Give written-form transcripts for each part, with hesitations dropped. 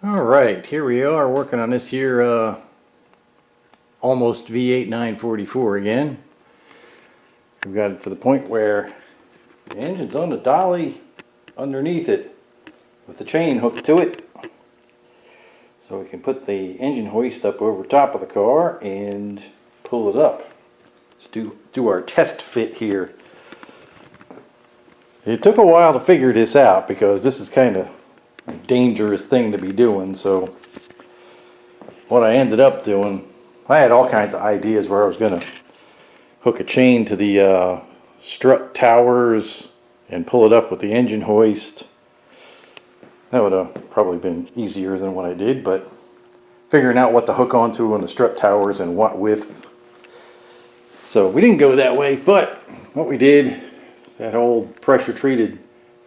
Alright, here we are working on this here almost V8 944 again. We've got it to the point where the engine's on the dolly underneath it with the chain hooked to it. So we can put the engine hoist up over top of the car and pull it up. Let's do our test fit here. It took a while to figure this out because this is kind of a dangerous thing to be doing. So what I ended up doing, I had all kinds of ideas where I was going to hook a chain to the strut towers and pull it up with the engine hoist. That would have probably been easier than what I did, but figuring out what to hook onto on the strut towers and what width. So we didn't go that way, but what we did is that old pressure treated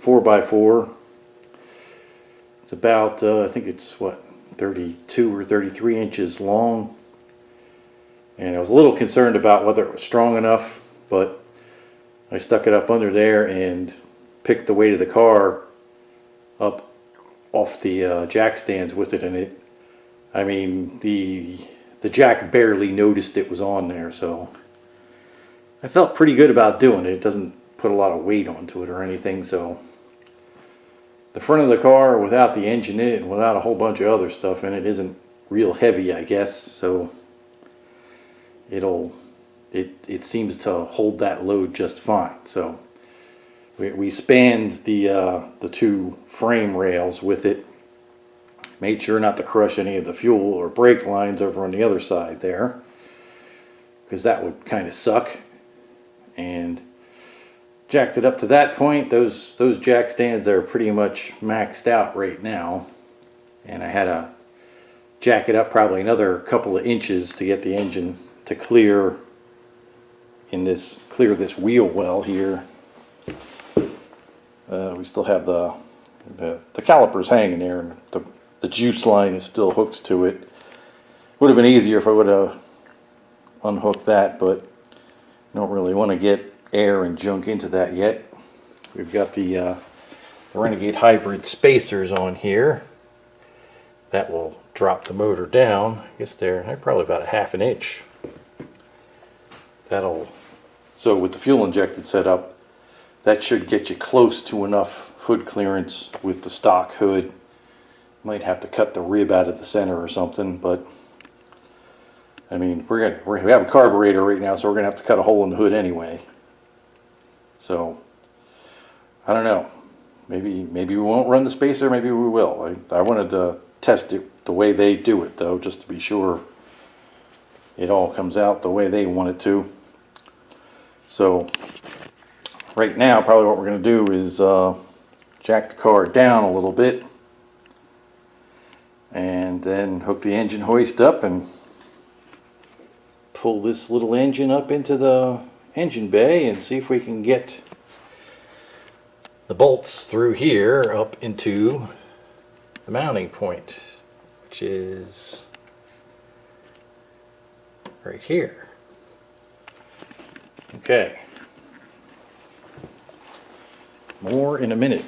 4x4. It's about, I think it's what, 32 or 33 inches long. And I was a little concerned about whether it was strong enough, but I stuck it up under there and picked the weight of the car up off the jack stands with it in it. I mean, the jack barely noticed it was on there, so I felt pretty good about doing it. It doesn't put a lot of weight onto it or anything, so the front of the car without the engine in it and without a whole bunch of other stuff in it isn't real heavy, I guess, so it seems to hold that load just fine. So we spanned the two frame rails with it, made sure not to crush any of the fuel or brake lines over on the other side there, because that would kind of suck, and jacked it up to that point. Those jack stands are pretty much maxed out right now, and I had to jack it up probably another couple of inches to get the engine to clear this wheel well here. We still have the calipers hanging there, and the juice line is still hooked to it. Would have been easier if I would have unhooked that, but I don't really want to get air and junk into that yet. We've got the Renegade Hybrid spacers on here. That will drop the motor down. I guess they're probably about a ½ inch. So with the fuel injected setup, that should get you close to enough hood clearance with the stock hood. Might have to cut the rib out of the center or something, but I mean, we have a carburetor right now, so we're gonna have to cut a hole in the hood anyway. So I don't know. Maybe we won't run the spacer. Maybe we will. I wanted to test it the way they do it, though, just to be sure it all comes out the way they want it to. So right now, probably what we're going to do is jack the car down a little bit and then hook the engine hoist up and pull this little engine up into the engine bay and see if we can get the bolts through here up into the mounting point, which is right here. Okay. More in a minute.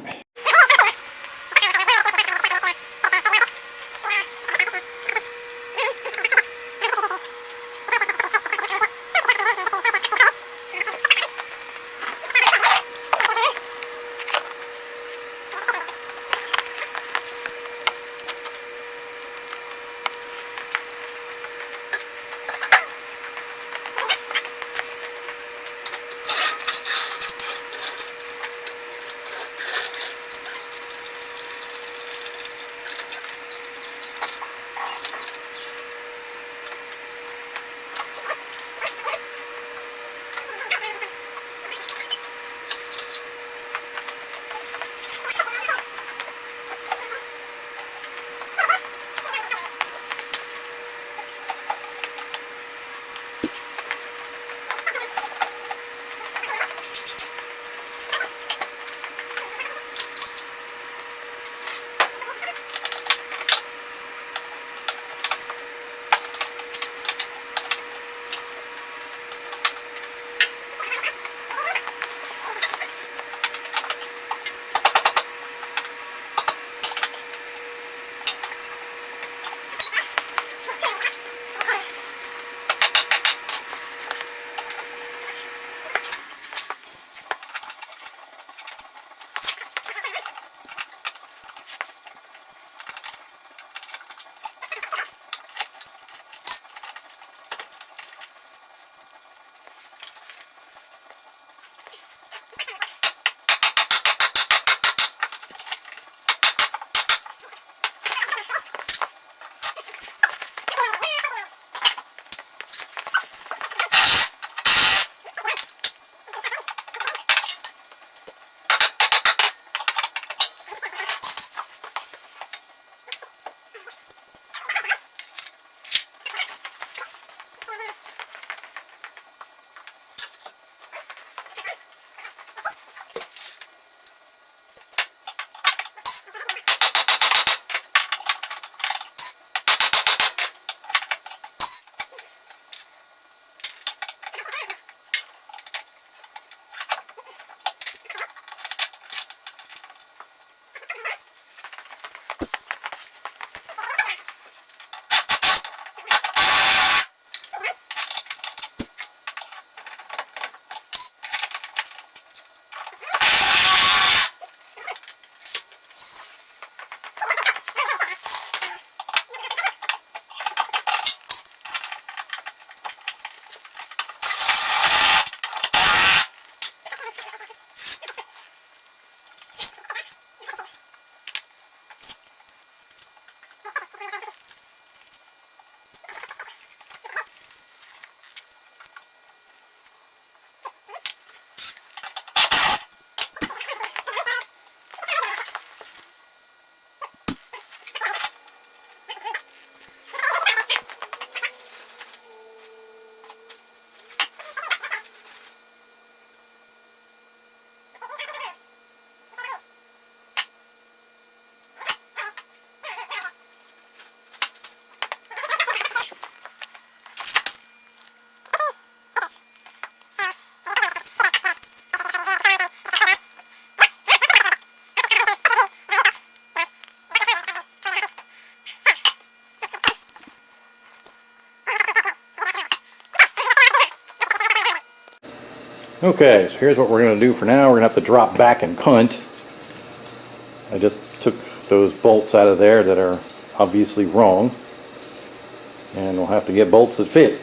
Okay, so here's what we're going to do for now. We're going to have to drop back and punt. I just took those bolts out of there that are obviously wrong. And we'll have to get bolts that fit.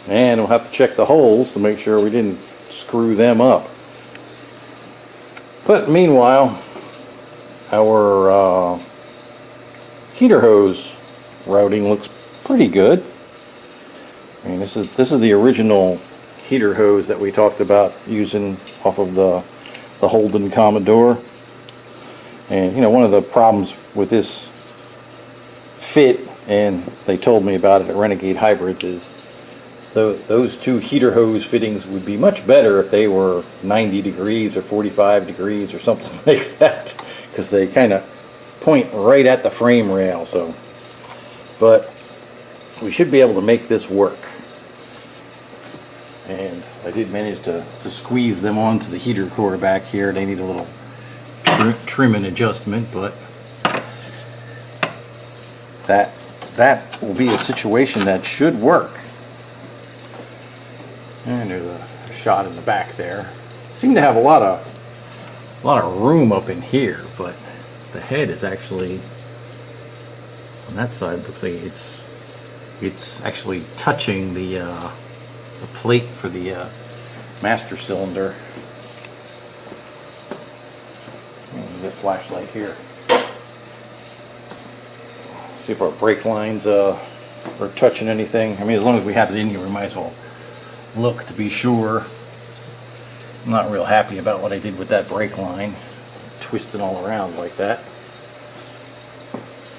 And we'll have to check the holes to make sure we didn't screw them up. But meanwhile, our heater hose routing looks pretty good. I mean, this is the original heater hose that we talked about using off of the Holden Commodore. And you know, one of the problems with this fit, and they told me about it at Renegade Hybrids, is those two heater hose fittings would be much better if they were 90 degrees or 45 degrees or something like that, because they kind of point right at the frame rail. So, but we should be able to make this work. And I did manage to squeeze them onto the heater core back here. They need a little trim and adjustment, but that will be a situation that should work. And there's a shot in the back there. Seem to have a lot of room up in here, but the head is actually on that side. Looks like it's actually touching the plate for the master cylinder. This flashlight here. See if our brake lines are touching anything. I mean, as long as we have it in here, we might as well look to be sure. I'm not real happy about what I did with that brake line, twisting all around like that.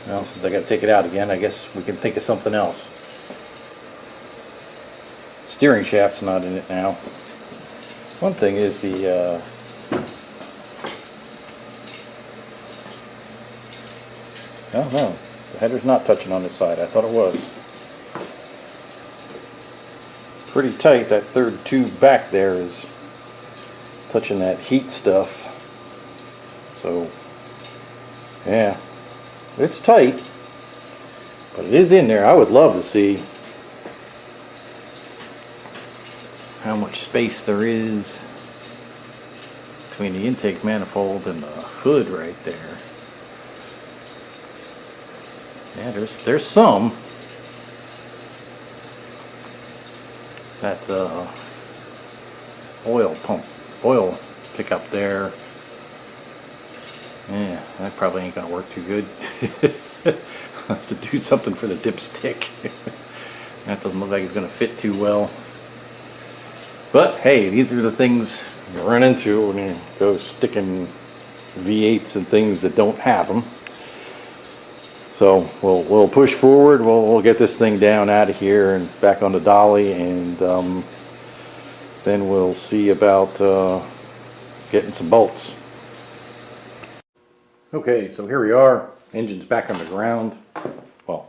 Well, since I got to take it out again, I guess we can think of something else. Steering shaft's not in it now. One thing is the no, the header's not touching on this side. I thought it was. Pretty tight. That third tube back there is touching that heat stuff. So, yeah, it's tight, but it is in there. I would love to see how much space there is between the intake manifold and the hood right there. Yeah, there's some. That oil pickup there. Yeah, that probably ain't gonna work too good. I'll have to do something for the dipstick. That doesn't look like it's gonna fit too well. But hey, these are the things you run into when you go sticking V8s and things that don't have them. So we'll push forward. We'll get this thing down out of here and back on the dolly, and then we'll see about getting some bolts. Okay, so here we are. Engine's back on the ground. Well,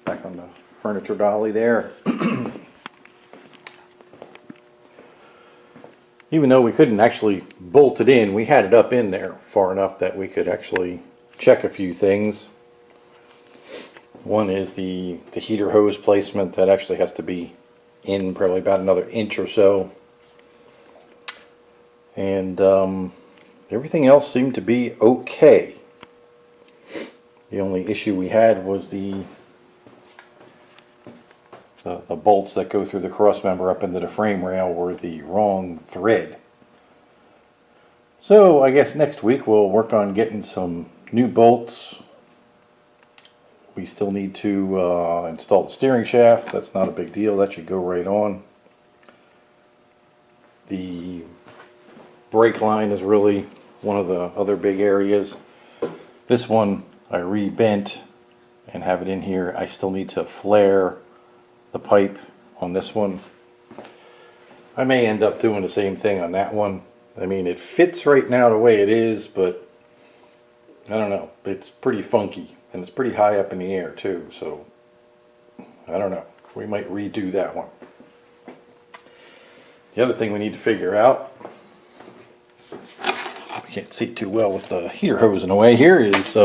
back on the furniture dolly there. Even though we couldn't actually bolt it in, we had it up in there far enough that we could actually check a few things. One is the heater hose placement. That actually has to be in probably about another inch or so. And everything else seemed to be okay. The only issue we had was the bolts that go through the cross member up into the frame rail were the wrong thread. So I guess next week we'll work on getting some new bolts. We still need to install the steering shaft. That's not a big deal. That should go right on. The brake line is really one of the other big areas. This one I rebent and have it in here. I still need to flare the pipe on this one. I may end up doing the same thing on that one. I mean, it fits right now the way it is, but I don't know. It's pretty funky. And it's pretty high up in the air too, so I don't know. We might redo that one. The other thing we need to figure out, I can't see too well with the heater hose in the way here, is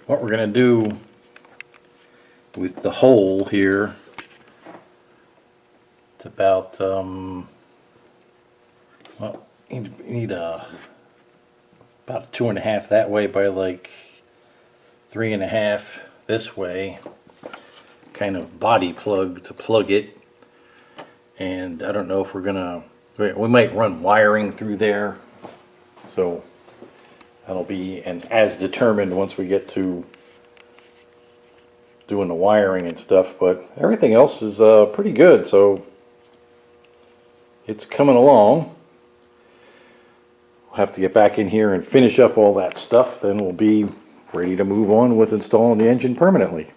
what we're going to do with the hole here It's about well, you need about 2.5 that way by like 3.5 this way. Kind of body plug to plug it. And I don't know if we're gonna, we might run wiring through there. So that'll be as determined once we get to doing the wiring and stuff, but everything else is pretty good, so it's coming along. We'll have to get back in here and finish up all that stuff, then we'll be ready to move on with installing the engine permanently.